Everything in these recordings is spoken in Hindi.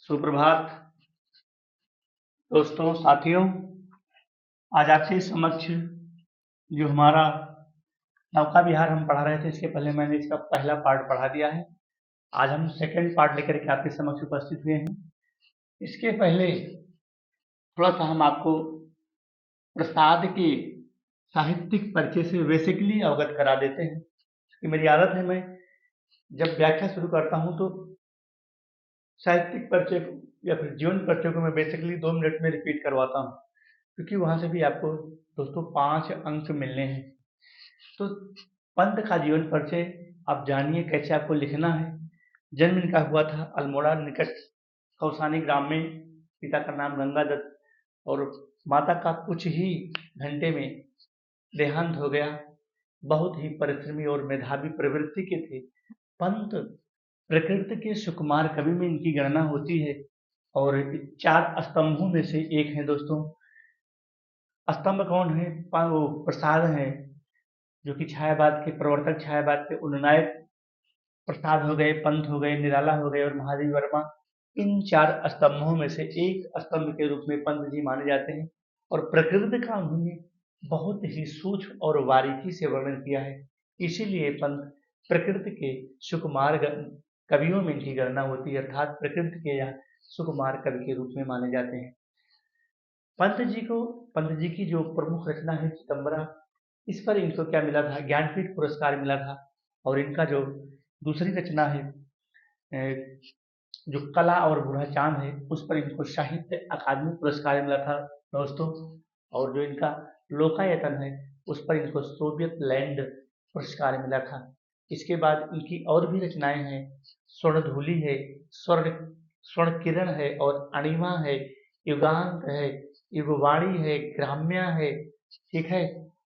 सुप्रभात दोस्तों, साथियों। आज आपके समक्ष जो हमारा नौका विहार हम पढ़ा रहे थे, इसके पहले मैंने इसका पहला पार्ट पढ़ा दिया है। आज हम सेकंड पार्ट लेकर के आपके समक्ष उपस्थित हुए हैं। इसके पहले थोड़ा सा हम आपको प्रसाद के साहित्यिक परिचय से बेसिकली अवगत करा देते हैं। कि मेरी आदत है, मैं जब व्याख्या शुरू करता हूँ तो साहित्यिक परिचय या फिर जीवन परिचय को मैं बेसिकली 2 मिनट में रिपीट करवाता हूँ, क्योंकि वहां से भी आपको दोस्तों 5 अंक मिलने हैं। तो पंत का जीवन परिचय आप जानिए, कैसे आपको लिखना है। जन्म इनका हुआ था अल्मोड़ा निकट कौसानी ग्राम में। पिता का नाम गंगादत्त और माता का कुछ ही घंटे में देहांत हो गया। बहुत ही परिश्रमी और मेधावी प्रवृत्ति के थे पंत। प्रकृति के सुकुमार कवि में इनकी गणना होती है और 4 स्तंभों में से एक है दोस्तों। स्तंभ कौन है? वो प्रसाद है, जो कि छायावाद के प्रवर्तक, छायावाद के उन्नायक प्रसाद हो गए, पंत हो गए, निराला हो गए और महादेवी वर्मा। इन 4 स्तंभों में से एक स्तंभ के रूप में पंत जी माने जाते हैं। और प्रकृति का उन्होंने बहुत ही सूक्ष्म और बारीकी से वर्णन किया है। इसीलिए पंत प्रकृति के सुकुमार कवियों में इनकी गणना होती है, अर्थात प्रकृति के या सुकुमार कवि के रूप में माने जाते हैं। पंत जी की जो प्रमुख रचना है चिदंबरा, इस पर इनको क्या मिला था? ज्ञानपीठ पुरस्कार मिला था। और इनका जो दूसरी रचना है जो कला और बूढ़ा चांद है, उस पर इनको साहित्य अकादमी पुरस्कार मिला था दोस्तों। और जो इनका लोकायतन है, उस पर इनको सोवियत लैंड पुरस्कार मिला था। इसके बाद इनकी और भी रचनाएं हैं। स्वर्णधूलि है, स्वर्ण स्वर्ण किरण है और अणिमा है, युगांक है, युगवाणी है, ग्राम्या है, ठीक है,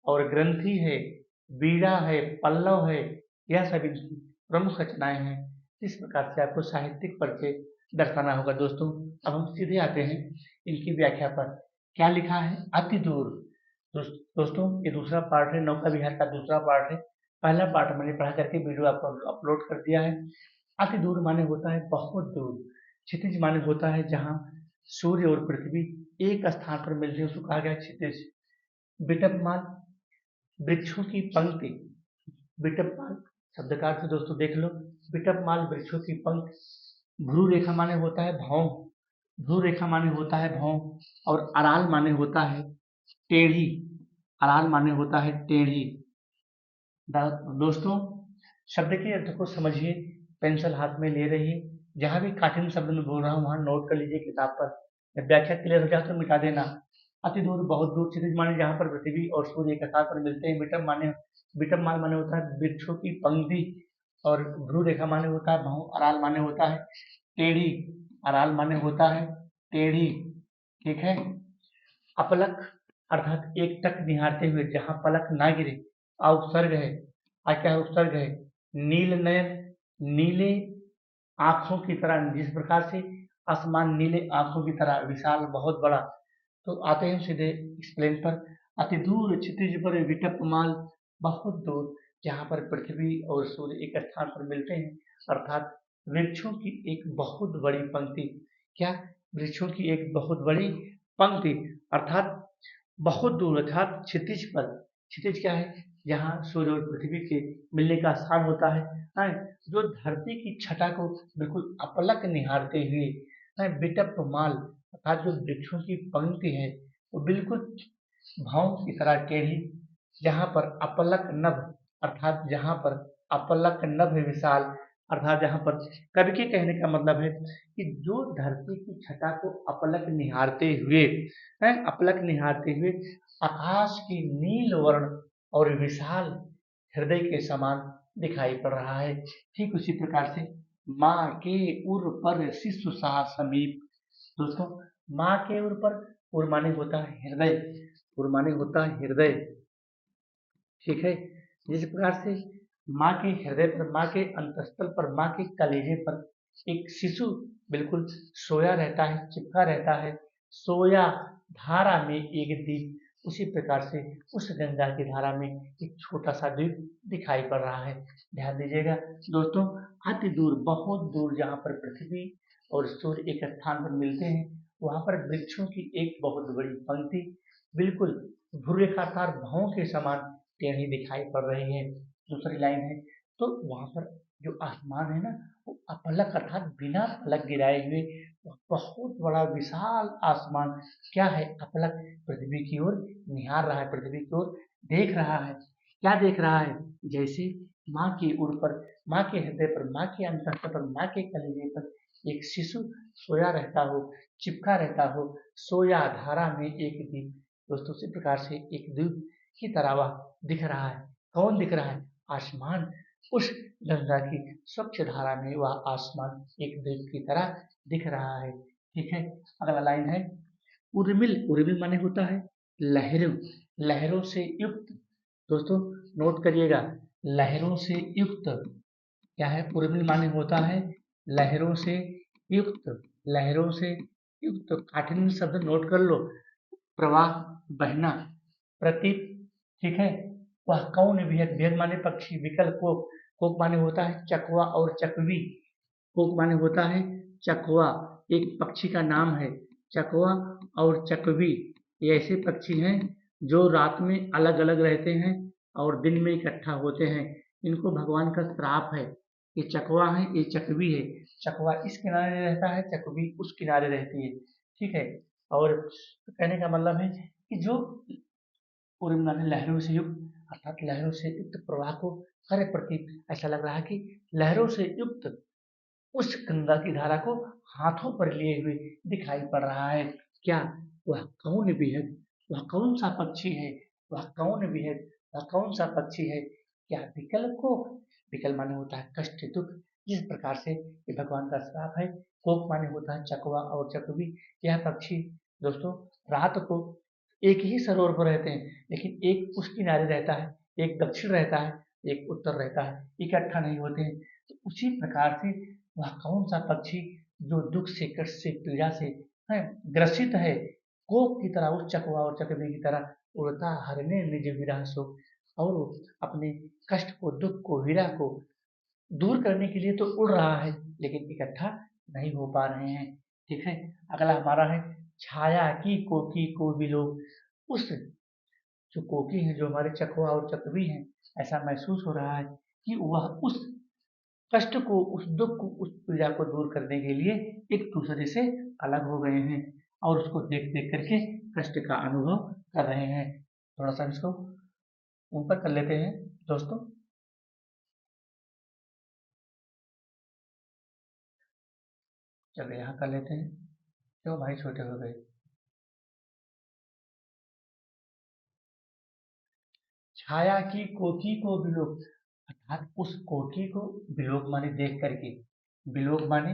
और ग्रंथि है, बीड़ा है, पल्लव है। यह सब इनकी प्रमुख रचनाएं हैं। इस प्रकार से आपको साहित्यिक परिचय दर्शाना होगा दोस्तों। अब हम सीधे आते हैं इनकी व्याख्या पर। क्या लिखा है? अति दूर। दोस्तों, ये दूसरा पार्ट है, नौका विहार का दूसरा पार्ट है। पहला पार्ट मैंने पढ़ा करके वीडियो आपको अपलोड कर दिया है। अति दूर माने होता है बहुत दूर। क्षितिज माने होता है जहाँ सूर्य और पृथ्वी एक स्थान पर मिलते हैं, उसको कहा गया क्षितिज। बिटपमाल, वृक्षों की पंक्ति। बिटपमाल शब्द का अर्थ दोस्तों देख लो। बिटपमाल वृक्षों की पंक्ति। भ्रू रेखा माने होता है भौं। भ्रू रेखा माने होता है भौं। और अराल माने होता है टेढ़ी। अराल माने होता है टेढ़ी। दोस्तों, शब्द के अर्थ को समझिए, पेंसिल हाथ में ले रहिए। जहां भी कठिन शब्द में बोल रहा हूँ वहां नोट कर लीजिए किताब पर। जब व्याख्या क्लियर हो जाए तो मिटा देना। अति दूर, बहुत दूर। क्षितिज माने जहां पर पृथ्वी और सूर्य एक स्थान पर मिलते हैं। बिटम माल माने होता है वृक्षों की पंक्ति। और भ्रू रेखा माने होता है भौं। अराल माने होता है टेढ़ी। अराल माने होता है टेढ़ी, ठीक है। अपलक अर्थात एक टक निहारते हुए, जहां पलक ना गिरे। उपसर्ग है। क्या उपसर्ग है? नील नयन, नीले आंखों की तरह। जिस प्रकार से आसमान नीले आंखों की तरह विशाल, बहुत बड़ा। तो आते हैं सीधे एक्सप्लेन पर। अति दूर क्षितिज पर विटपमाल, बहुत दूर, जहां पर पृथ्वी और सूर्य एक स्थान पर मिलते हैं, अर्थात वृक्षों की एक बहुत बड़ी पंक्ति। क्या? वृक्षों की एक बहुत बड़ी पंक्ति, अर्थात बहुत दूर, अर्थात क्षितिज पर। क्षितिज क्या है? जहाँ सूर्य और पृथ्वी के मिलने का स्थान होता है। जो धरती की छटा को बिल्कुल अपलक निहारते हुए, बिटपमाल अर्थात जो वृक्षों की पंक्ति है, वो बिल्कुल भाव की तरह टेढ़ी। जहाँ पर अपलक नभ, अर्थात जहाँ पर अपलक नभ विशाल, अर्थात जहाँ पर, कवि के कहने का मतलब है कि जो धरती की छटा को अपलक निहारते हुए, अपलक निहारते हुए आकाश की नील वर्ण और विशाल हृदय के समान दिखाई पड़ रहा है। ठीक उसी प्रकार से माँ के उर पर शिशु सा समीप। दोस्तों, माँ के उर पर, उर माने होता है हृदय, उर माने होता है हृदय, ठीक है। जिस प्रकार से माँ के हृदय पर, माँ के अंतस्थल पर, माँ के कलेजे पर एक शिशु बिल्कुल सोया रहता है, चिपका रहता है। सोया धारा में एक द्वीप, उसी प्रकार से उस गंगा की धारा में एक छोटा सा द्वीप दिखाई पड़ रहा है। ध्यान दीजिएगा दोस्तों, अति दूर, बहुत दूर, जहाँ पर पृथ्वी और सूर्य एक स्थान पर मिलते हैं, वहां पर वृक्षों की एक बहुत बड़ी पंक्ति बिल्कुल भूरेखाकार भावों के समान टेढ़ी दिखाई पड़ रही है। दूसरी लाइन है, तो वहां पर जो आसमान है ना, वो अपलक अर्थात बिना पलक गिराए हुए बहुत बड़ा विशाल आसमान क्या है, अपलक पृथ्वी की ओर निहार रहा है, पृथ्वी की ओर देख रहा है। क्या देख रहा है? जैसे माँ की उर पर, माँ के हृदय पर, माँ के अंतःस्तर पर, माँ के कलेजे पर एक शिशु सोया रहता हो, चिपका रहता हो, सोया धारा में एक दीप। दोस्तों इसी प्रकार से एक दीप की तरह वह दिख रहा है। कौन दिख रहा है? आसमान। उस गंगा की स्वच्छ धारा में वह आसमान एक दीप की तरह दिख रहा है। ठीक है, अगला लाइन है, उर्मिल। उर्मिल माने होता है लहरों, लहरों से युक्त। दोस्तों नोट करिएगा, लहरों से युक्त क्या है? उर्मिल माने होता है लहरों से युक्त, लहरों से युक्त। काठिन्य शब्द नोट कर लो, प्रवाह, बहना, प्रतीक। ठीक है, वह कौन विहग, विहग माने पक्षी, विकल कोक, कोक माने होता है चकवा और चकवी, कोक माने होता है चकवा, एक पक्षी का नाम है। चकवा और चकवी ये ऐसे पक्षी हैं जो रात में अलग अलग रहते हैं और दिन में इकट्ठा होते हैं। इनको भगवान का श्राप है। ये चकवा है, ये चकवी है। चकवा इस किनारे रहता है, चकवी उस किनारे रहती है। ठीक है, और कहने का मतलब है कि जो पूर्व में लहरों से युक्त अर्थात लहरों से युक्त प्रवाह को करे प्रतीक, ऐसा लग रहा है कि लहरों से युक्त उस गंगा की धारा को हाथों पर लिए हुए दिखाई पड़ रहा है। क्या? वह कौन विहग, वह कौन सा पक्षी है? वह कौन विहग, वह कौन सा पक्षी है? क्या विकल को, विकल माने होता है कष्ट, दुख। जिस प्रकार से ये भगवान का श्राप है। कोक माने होता है चकवा और चकवी। यह पक्षी दोस्तों रात को एक ही सरोवर पर रहते हैं, लेकिन एक उस किनारे रहता है, एक दक्षिण रहता है, एक उत्तर रहता है, इकट्ठा नहीं होते हैं। तो उसी प्रकार से वह कौन सा पक्षी जो दुख से, कष्ट से, पीड़ा से है ग्रसित है, कोक की तरह, उस चकवा और चकवी की तरह उड़ता हरने निज विरह सो, और वो अपने कष्ट को, दुख को, विरह को दूर करने के लिए तो उड़ रहा है, लेकिन इकट्ठा नहीं हो पा रहे हैं। ठीक है, अगला हमारा है, छाया की कोकी को बिलो। उस जो कोकी है, जो हमारे चकवा और चकवी हैं, ऐसा महसूस हो रहा है कि वह उस कष्ट को, उस दुख को, उस पीड़ा को दूर करने के लिए एक दूसरे से अलग हो गए हैं और उसको देख देख करके कष्ट का अनुभव कर रहे हैं। थोड़ा सा इसको ऊपर कर लेते हैं दोस्तों। चलो यहाँ कर लेते हैं, क्यों भाई छोटे हो गए। छाया की कोठी को बिलोक, अर्थात उस कोठी को, बिलोक माने देख करके, बिलोक माने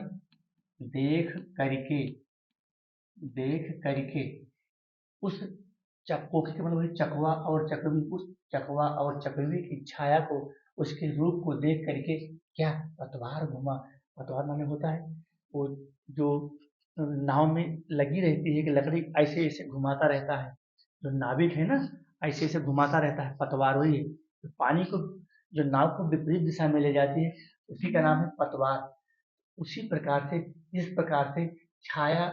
देख करके, देख करके उस कोठी के मतलब वही चकवा और चकवी, उस चकवा और चकवी की छाया को, उसके रूप को देख करके क्या पतवार घुमा। पतवार माने होता है वो जो नाव में लगी रहती है कि लकड़ी ऐसे ऐसे घुमाता रहता है, जो नाविक है ना, ऐसे ऐसे घुमाता रहता है, पतवार वही है। तो पानी को, जो नाव को विपरीत दिशा में ले जाती है, उसी का नाम है पतवार। उसी प्रकार से, जिस प्रकार से छाया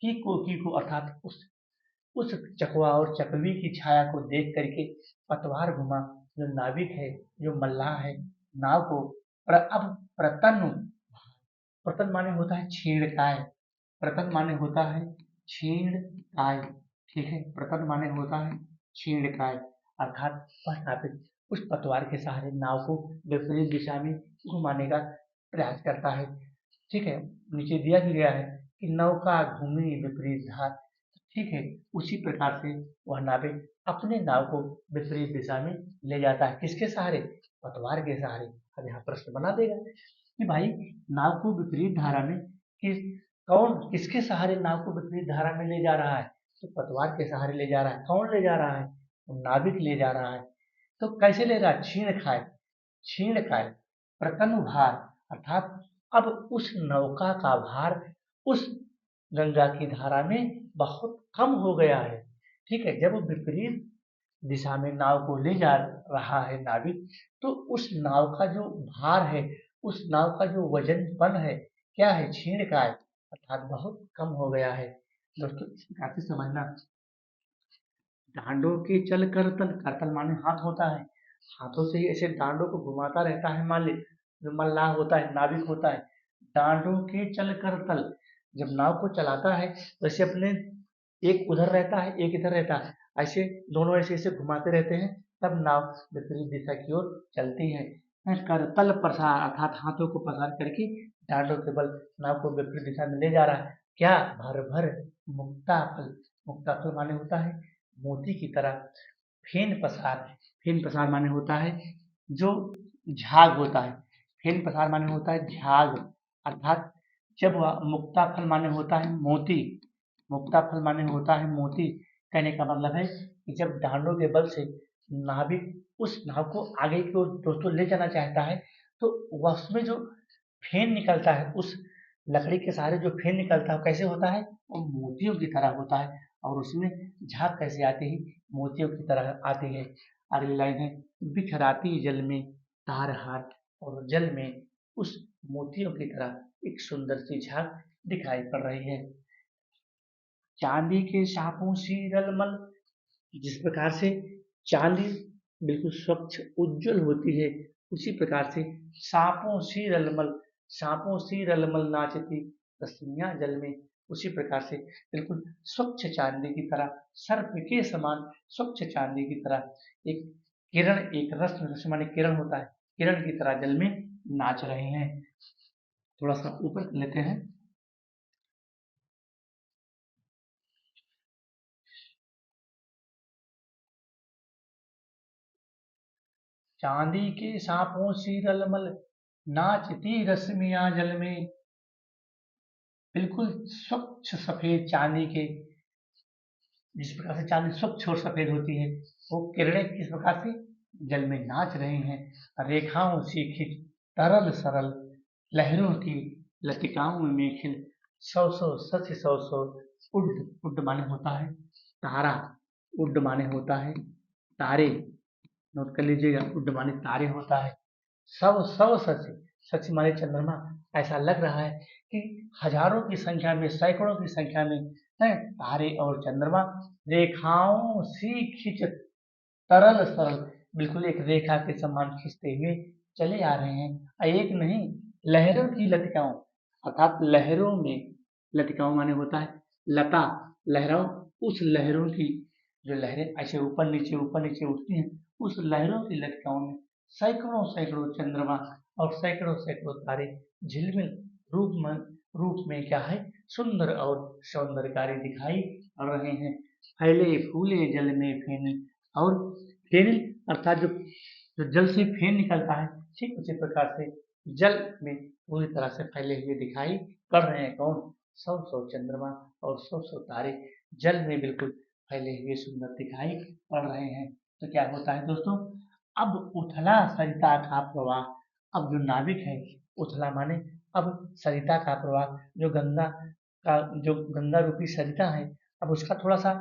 की कोकी को अर्थात उस चकवा और चकवी की छाया को देख करके पतवार घुमा, जो नाविक है, जो मल्लाह है, नाव को अब प्रतन, प्रतन माने होता है छेड़काय, प्रतन माने होता है छेड़काय। ठीक है, प्रतन माने होता है छेड़काय, अर्थात वह नाविक उस पतवार के सहारे नाव को विपरीत दिशा में घुमाने का प्रयास करता है। ठीक है, नीचे दिया भी गया है कि नौका घूमी विपरीत धार। ठीक है, उसी प्रकार से वह नाविक अपने नाव को विपरीत दिशा में ले जाता है, किसके सहारे? पतवार के सहारे। अब यहाँ प्रश्न बना देगा कि भाई नाव को विपरीत धारा में किस, कौन किसके सहारे नाव को विपरीत धारा में ले जा रहा है? तो पतवार के सहारे ले जा रहा है। कौन ले जा रहा है? वो नाविक ले जा रहा है। तो कैसे ले रहा है? छीण खाए, छीण खाए, प्रतनु भार, अर्थात अब उस नौका का भार उस गंगा की धारा में बहुत कम हो गया है। ठीक है, जब वो विपरीत दिशा में नाव को ले जा रहा है नाविक, तो उस नाव का जो भार है, उस नाव का जो वजनपन है, क्या है? छीण का है, अर्थात बहुत कम हो गया है। दोस्तों इस प्रकार से समझना, डांडों के चल करतल, करतल माने हाथ होता है, हाथों से ही ऐसे डांडों को घुमाता रहता है मालिक, जो मल्लाह होता है, नाविक होता है। डांडों के चल करतल, जब नाव को चलाता है वैसे अपने एक उधर रहता है एक इधर रहता है, ऐसे दोनों ऐसे ऐसे घुमाते रहते हैं, तब नाव विपरीत दिशा की ओर चलती है। करतल प्रसार अर्थात हाथों को प्रसार करके डांडों के बल नाव को विपरीत दिशा में ले जा रहा है। क्या? भर भर मुक्ता फल, मुक्ता फल माने होता है मोती की तरह। फेन पसार, फेन पसार माने होता है जो झाग होता है, फेन पसार माने होता है झाग, अर्थात जब वह मुक्ता फल माने होता है मोती, मुक्ता फल माने होता है मोती। कहने का मतलब है कि जब डांडों के बल से नाविक उस नाव को आगे की ओर दोस्तों ले जाना चाहता है, तो वह उसमें जो फेन निकलता है, उस लकड़ी के सहारे जो फेन निकलता है वो कैसे होता है? वो मोतियों की तरह होता है। और उसमें झाग कैसे आती है? मोतियों की तरह आती है। अगली लाइन है, बिखराती जल में तार हाथ, और जल में उस मोतियों की तरह एक सुंदर सी झाग दिखाई पड़ रही है। चांदी के सापों सी रलमल, जिस प्रकार से चांदी बिल्कुल स्वच्छ उज्जवल होती है, उसी प्रकार से सांपों सी रलमल, सांपों सी रलमल नाचती रश्मियां जल में, उसी प्रकार से बिल्कुल स्वच्छ चांदी की तरह, सर्प के समान स्वच्छ चांदी की तरह एक किरण, एक रश्मि, रश्मि माने किरण होता है, किरण की तरह जल में नाच रहे हैं। थोड़ा सा ऊपर कर लेते हैं। चांदी के सांपों सी रलमल नाचती रश्मियां जल में, बिल्कुल स्वच्छ सफेद चांदी के, जिस प्रकार से चांदी स्वच्छ और सफेद होती है, वो किरणें किस प्रकार से जल में नाच रही हैं। रेखाओं सी खिंच तरल सरल, लहरों की लतिकाओं में मेखिल, सौ सौ सच सौ सौ उड, उड माने होता है तारा, उड माने होता है तारे, नोट कर लीजिएगा, उड माने तारे होता है। सब सब सच, सच माने चंद्रमा, ऐसा लग रहा है कि हजारों की संख्या में, सैकड़ों की संख्या में है तारे और चंद्रमा रेखाओं सी खिंच तरल सरल, बिल्कुल एक रेखा के समान खींचते हुए चले आ रहे हैं। एक नहीं, लहरों की लतिकाओं, अर्थात लहरों में, लतिकाओं माने होता है लता, लहरों, उस लहरों की, जो लहरें ऐसे ऊपर नीचे उठती हैं, उस लहरों की लतिकाओं में सैकड़ों सैकड़ों चंद्रमा और सैकड़ों सैकड़ों तारे झिलमिल रूप में क्या है, सुंदर और सौंदर्यकारी दिखाई पड़ रहे हैं। फैले फूले जल में फेन, और फेनिल अर्थात जो जो जल से फेन निकलता है, ठीक उसी प्रकार से जल में पूरी तरह से फैले हुए दिखाई पड़ रहे हैं। कौन? सौ सौ चंद्रमा और सौ सौ तारे जल में बिल्कुल फैले हुए सुंदर दिखाई पड़ रहे हैं। तो क्या होता है दोस्तों, अब उथला सरिता का प्रवाह, अब जो नाविक है, उथला माने अब सरिता का प्रवाह, जो गंगा का, जो गंगा रूपी सरिता है, अब उसका थोड़ा सा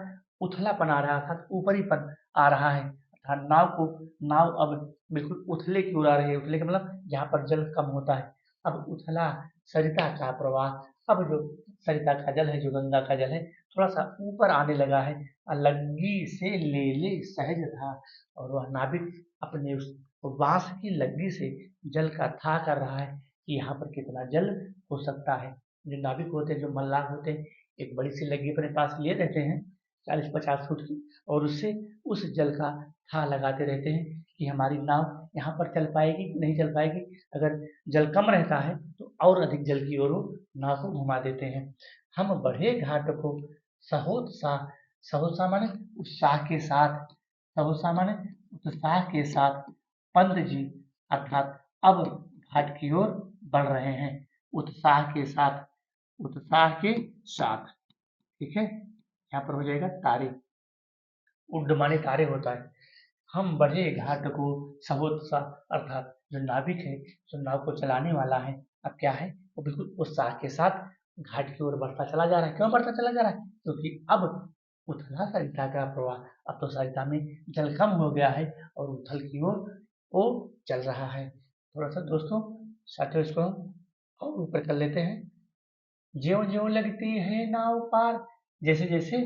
उथलापन आ रहा था, ऊपरीपन आ रहा है, अर्थात नाव अब बिल्कुल उथले की ओर आ रही है। उथले का मतलब जहाँ पर जल कम होता है। अब उथला सरिता का प्रवाह, अब जो सरिता का जल है, जो गंगा का जल है, थोड़ा सा ऊपर आने लगा है। लग्गी से ले ले सहज था, और वह नाविक अपने उस बांस की लग्गी से जल का था कर रहा है कि यहाँ पर कितना जल हो सकता है। जो नाविक होते हैं, जो मल्लाह होते हैं, एक बड़ी सी लग्गी अपने पास लिए रहते हैं 40-50 फुट की, और उससे उस जल का था लगाते रहते हैं कि हमारी नाव यहाँ पर चल पाएगी कि नहीं चल पाएगी। अगर जल कम रहता है तो और अधिक जल की ओर वो नाव को घुमा देते हैं। हम बढ़े घाट को सहोत्साह, सहोत्साह माने उत्साह के साथ, सहोत्साह माने उत्साह के साथ, पंत जी अर्थात अब घाट की ओर बढ़ रहे हैं। उत्साह के साथ, उत्साह के साथ, ठीक है, यहाँ पर हो जाएगा तारे, उड्ड माने तारे होता है। हम बढ़े घाट को सहोत्साह, अर्थात जो नाविक है, जो नाव को चलाने वाला है, अब क्या है, वो बिल्कुल उत्साह के साथ घाट की ओर बढ़ता चला जा रहा है। क्यों बढ़ता चला जा रहा है? क्योंकि अब उथला सरिता का प्रवाह, अब तो सरिता में जल कम हो गया है और उथल की ओर वो चल रहा है। थोड़ा सा दोस्तों साथियों, इसको हम और ऊपर कर लेते हैं। ज्यों ज्यों लगती है नाव पार, जैसे जैसे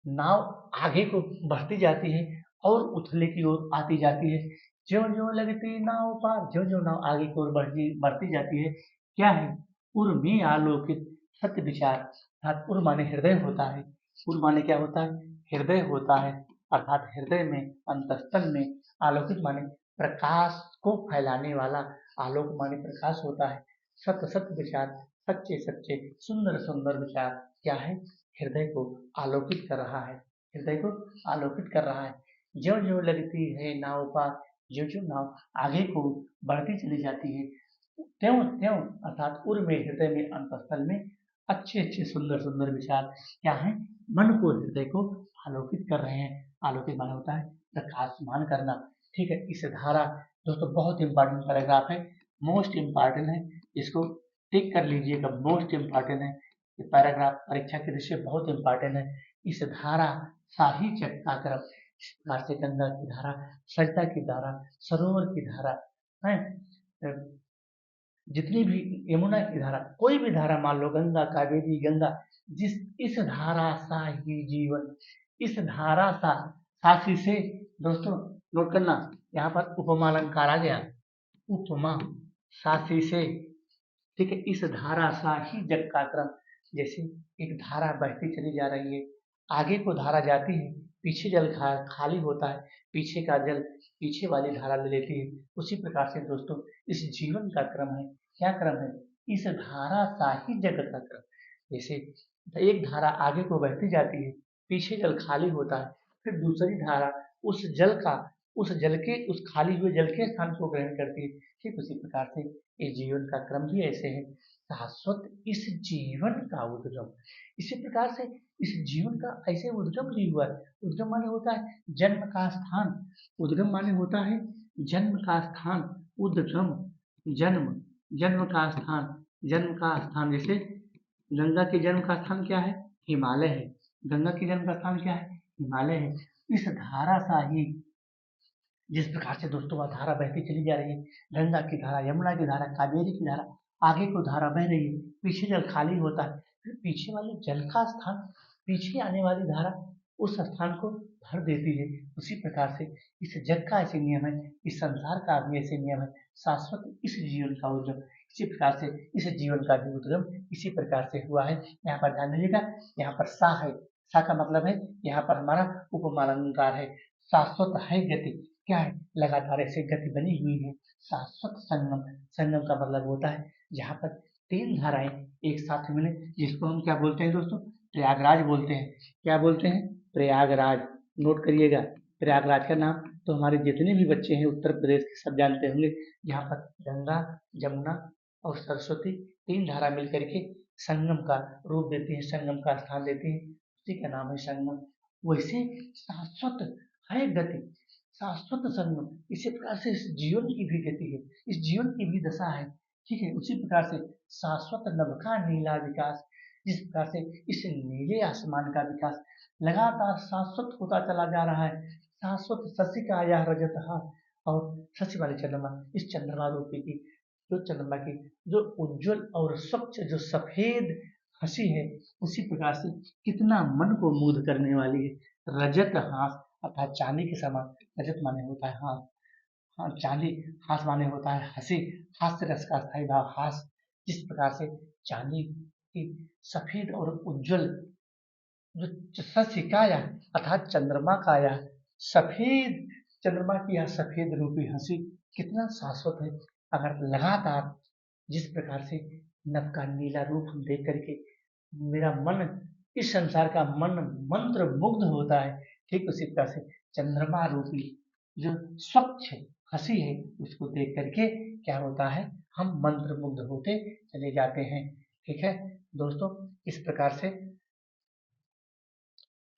नाव आगे को बढ़ती जाती है और उथले की ओर आती जाती है, ज्यों ज्यों लगती नाव पार, ज्यों ज्यों नाव आगे की ओर बढ़ती बढ़ती जाती है, क्या है, उर में आलोकित सत्य विचार, अर्थात उर माने हृदय होता है, उर माने क्या होता है, हृदय होता है, अर्थात हृदय में, अंतस्तल में, आलोकित माने प्रकाश को फैलाने वाला, आलोक माने प्रकाश होता है, सत्य सत्य विचार, सच्चे सच्चे सुंदर सुंदर विचार, क्या है, हृदय को आलोकित कर रहा है, हृदय को आलोकित कर रहा है, ज्यों ज्यों लगती है नाव पार, ज्यों ज्यों नाव आगे को बढ़ती चली जाती है, त्यों त्यों अर्थात उर में, हृदय में, अंतस्थल में अच्छे अच्छे सुंदर सुंदर विचार, क्या है, मन को, हृदय को आलोकित कर रहे हैं, आलोकित माना होता है प्रकाशमान करना। ठीक है, इस धारा, दोस्तों बहुत इंपॉर्टेंट पैराग्राफ है, मोस्ट इंपॉर्टेंट है, इसको टिक कर लीजिएगा, मोस्ट इंपॉर्टेंट है ये पैराग्राफ, परीक्षा की दृष्टि से बहुत इंपॉर्टेंट है। इस धारा शाही चक्राक्रम, इस प्रकार से गंगा की धारा, सरिता की धारा, सरोवर की धारा है, जितनी भी यमुना की धारा, कोई भी धारा मान लो, गंगा, कावेरी, गंगा, जिस, इस धारा सा ही जीवन, इस धारा सा, साथी से, दोस्तों नोट करना, यहाँ पर उपमा अलंकार आ गया, उपमा, साथी से, ठीक है, इस धारा सा ही जग का क्रम, जैसे एक धारा बहती चली जा रही है, आगे को धारा जाती है, पीछे जल खाली होता है, पीछे का जल पीछे वाली धारा ले लेती है, उसी प्रकार से दोस्तों इस जीवन का क्रम है, क्या क्रम है, इस धारा सा ही जगत का क्रम, जैसे एक धारा आगे को बहती जाती है, पीछे जल खाली होता है, फिर दूसरी धारा उस जल का, उस जल के, उस खाली हुए जल के स्थान को ग्रहण करती है, ठीक उसी प्रकार से इस जीवन का क्रम भी ऐसे है, शाश्वत इस जीवन का उद्गम, इसी प्रकार से इस जीवन का ऐसे उद्गम भी हुआ है, उद्गम माने होता है जन्म का स्थान, उद्गम माने होता है जन्म का स्थान, उद्गम, जन्म, जन्म का स्थान, जन्म का स्थान, जैसे गंगा के जन्म का स्थान क्या है, हिमालय है, गंगा के जन्म का स्थान क्या है, हिमालय है, इस धारा सा ही, जिस प्रकार से दोस्तों वह धारा बहती चली जा रही है, गंगा की धारा, यमुना की धारा, कावेरी की धारा, आगे को धारा बह रही है, पीछे जल खाली होता है, फिर पीछे वाले जल का स्थान, पीछे आने वाली धारा उस स्थान को भर देती है, उसी प्रकार से इस जग का ऐसे नियम है, इस संसार का भी ऐसे नियम है, शाश्वत इस जीवन का उद्गम, इसी प्रकार से इस जीवन का भी उद्गम इसी प्रकार से हुआ है, यहाँ पर ध्यान दीजिएगा, यहाँ पर सा है, सा का मतलब है, यहाँ पर हमारा उपमालंकार है, शाश्वत है गति, क्या है, लगातार ऐसे गति बनी हुई है, शाश्वत संगम, संगम का मतलब होता है जहाँ पर तीन धाराएं एक साथ मिले, जिसको हम क्या बोलते हैं दोस्तों, प्रयागराज बोलते हैं, क्या बोलते हैं, प्रयागराज, नोट करिएगा, प्रयागराज का नाम तो हमारे जितने भी बच्चे हैं उत्तर प्रदेश के सब जानते होंगे, जहाँ पर गंगा, जमुना और सरस्वती तीन धारा मिल करके संगम का रूप देती है, संगम का स्थान देती है, उसी का नाम है संगम, वैसे शाश्वत है गति, शाश्वत संगम, इसी प्रकार से इस जीवन की भी गति है, इस जीवन की भी दशा है, ठीक है, उसी प्रकार से शाश्वत नभ का नीला विकास, जिस प्रकार से इस नीले आसमान का विकास लगातार शाश्वत होता चला जा रहा है, शाश्वत शशि का यह रजत हाथ, और शशि वाले चंद्रमा, इस चंद्रमा रूपी की, जो चंद्रमा की जो उज्जवल और स्वच्छ जो सफेद हंसी है, उसी प्रकार से कितना मन को मुग्ध करने वाली है, रजत हाथ, अर्थात चांदी के समान, रजत माने होता है हाथ, हाँ चांदी, हास माने होता है हंसी, हास्य रस का स्थायी भाव हास, जिस प्रकार से चांदी की सफेद और उज्जवल जो शशि काया, अर्थात चंद्रमा का यह सफेद, चंद्रमा की यह सफेद रूपी हंसी कितना शाश्वत है, अगर लगातार जिस प्रकार से नभ का नीला रूप हम देख करके मेरा मन, इस संसार का मन मंत्र मुग्ध होता है, ठीक उसी प्रकार से चंद्रमा रूपी जो स्वच्छ हंसी है, उसको देख करके क्या होता है, हम मंत्र मुग्ध होते चले जाते हैं, ठीक है दोस्तों, इस प्रकार से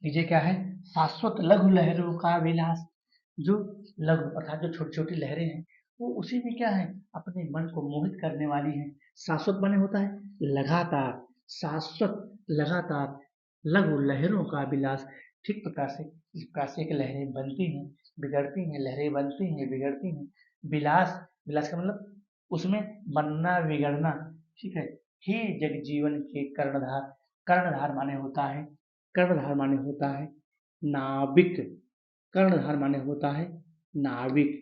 नीचे क्या है, शाश्वत लघु लहरों का विलास, जो लघु अर्थात जो छोटी छोटी लहरें हैं, वो उसी में क्या है, अपने मन को मोहित करने वाली है, शाश्वत बने होता है लगातार, शाश्वत लगातार, लघु लहरों का विलास, ठीक प्रकार से इस प्रकार से एक लहरें बनती हैं, बिगड़ती हैं, लहरें बनती हैं, बिगड़ती हैं, विलास, विलास का मतलब उसमें बनना बिगड़ना, ठीक है, हे जगजीवन के कर्णधार। कर्णधार माने होता है, कर्णधार माने होता है नाविक। कर्णधार माने होता है नाविक।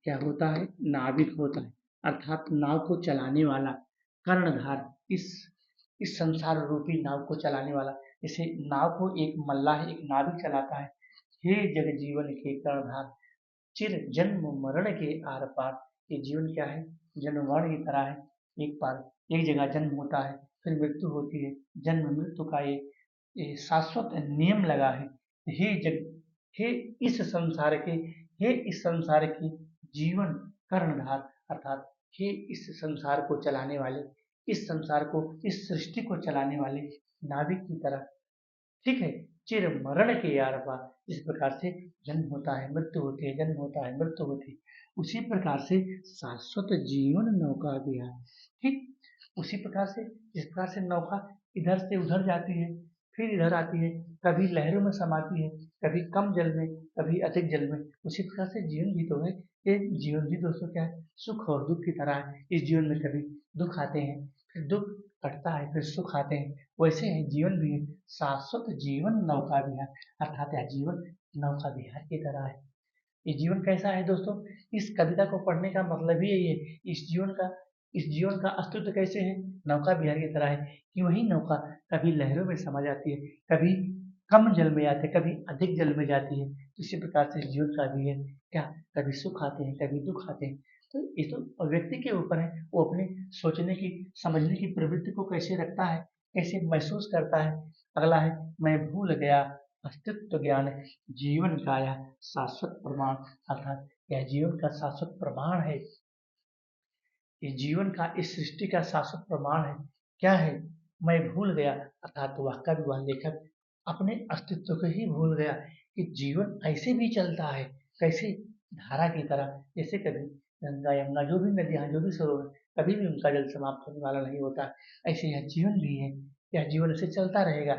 क्या होता है? नाविक होता है, अर्थात नाव को चलाने वाला। कर्णधार इस संसार रूपी नाव को चलाने वाला। जैसे नाव को एक मल्लाह, एक नाविक चलाता है। हे जगजीवन के कर्णधार, चिर जन्म मरण के आर पार। ये जीवन क्या है? जन्म मरण की तरह है। एक जगह जन्म होता है, फिर मृत्यु होती है। जन्म मृत्यु का ये शाश्वत नियम लगा है। हे जग हे इस संसार के हे इस संसार की जीवन कर्णधार, अर्थात हे इस संसार को चलाने वाले, इस संसार को, इस सृष्टि को चलाने वाले नाविक की तरह। ठीक है, चिर मरण के यार पार। इस प्रकार से जन्म होता है, मृत्यु होती है, जन्म होता है, मृत्यु होती है। उसी प्रकार से शाश्वत जीवन नौका विहार। ठीक, उसी प्रकार से जिस प्रकार से नौका इधर से उधर जाती है, फिर इधर आती है, कभी लहरों में समाती है, कभी कम जल में, कभी अधिक जल में। उसी प्रकार से जीवन भी तो है। ये जीवन भी दोस्तों क्या है? सुख और दुख की तरह है। इस जीवन में कभी दुख आते हैं, फिर दुख कटता है, फिर सुख आते हैं। वैसे ही जीवन भी है। शाश्वत जीवन नौका विहार, अर्थात यह जीवन नौका विहार की तरह है। ये जीवन कैसा है दोस्तों? इस कविता को पढ़ने का मतलब ही यही है। इस जीवन का अस्तित्व कैसे है? नौका विहार की तरह है कि वही नौका कभी लहरों में समा जाती है, कभी कम जल में जाती है, कभी अधिक जल में जाती है। तो इसी प्रकार से जीवन का भी है क्या? कभी सुख आते हैं, कभी दुख आते हैं। तो ये तो व्यक्ति के ऊपर है, वो अपने सोचने की, समझने की प्रवृत्ति को कैसे रखता है, कैसे महसूस करता है। अगला है, मैं भूल गया अस्तित्व ज्ञान जीवन का यह शाश्वत प्रमाण, अर्थात यह जीवन का शाश्वत प्रमाण है। ये जीवन का, इस सृष्टि का शाश्वत प्रमाण है। क्या है? मैं भूल गया, अर्थात वह कवि, वह लेखक अपने अस्तित्व को ही भूल गया कि जीवन ऐसे भी चलता है। कैसे? धारा की तरह। जैसे कभी गंगा यमुना, जो भी नदियां, जो भी सरोवर, कभी भी उनका जल समाप्त होने वाला नहीं होता। ऐसे यह जीवन भी है, यह जीवन ऐसे चलता रहेगा।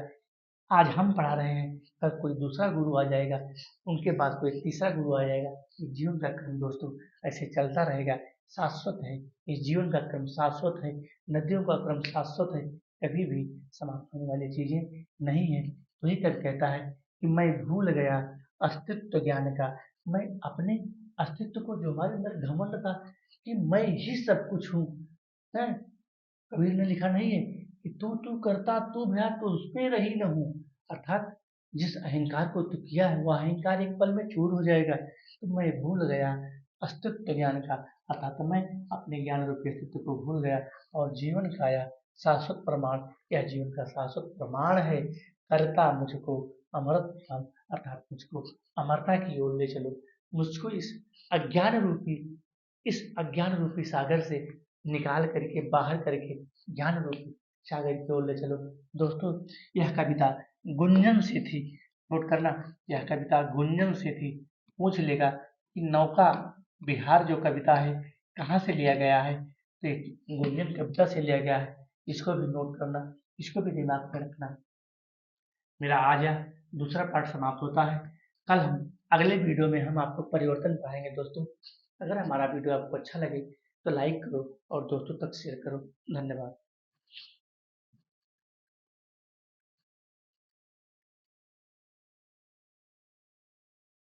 आज हम पढ़ा रहे हैं, कल कोई दूसरा गुरु आ जाएगा, उनके बाद कोई तीसरा गुरु आ जाएगा। ये जीवन का क्रम दोस्तों ऐसे चलता रहेगा, शाश्वत है। इस जीवन का क्रम शाश्वत है, नदियों का क्रम शाश्वत है, कभी भी समाप्त होने वाली चीजें नहीं है। तो ये कर कहता है कि मैं भूल गया अस्तित्व ज्ञान का। मैं अपने अस्तित्व को, जो हमारे अंदर घमंड था कि मैं ही सब कुछ हूँ, है, कबीर ने लिखा नहीं है कि तू तू करता तू भया तो उस पे रही न हूँ। अर्थात जिस अहंकार को तू किया है, वह अहंकार एक पल में चूर हो जाएगा। तो मैं भूल गया अस्तित्व ज्ञान का, अर्थात मैं अपने ज्ञान रूपी अस्तित्व को भूल गया। और जीवन का यह शाश्वत प्रमाण, यह जीवन का शाश्वत प्रमाण है। करता मुझको अमृत फल, अर्थात मुझको अमरता की ओर ले चलो। मुझको इस अज्ञान रूपी सागर से निकाल करके, बाहर करके ज्ञान रूपी सागर की ओर ले चलो। दोस्तों, यह कविता गुंजन से थी। नोट करना, यह कविता गुंजन से थी। पूछ लेगा कि नौका विहार जो कविता है कहाँ से लिया गया है, तो ये गुंजन कविता से लिया गया है। इसको भी नोट करना, इसको भी दिमाग में रखना। मेरा आज यह दूसरा पार्ट समाप्त होता है। कल हम अगले वीडियो में हम आपको परिवर्तन पढ़ाएंगे दोस्तों। अगर हमारा वीडियो आपको अच्छा लगे तो लाइक करो और दोस्तों तक शेयर करो। धन्यवाद।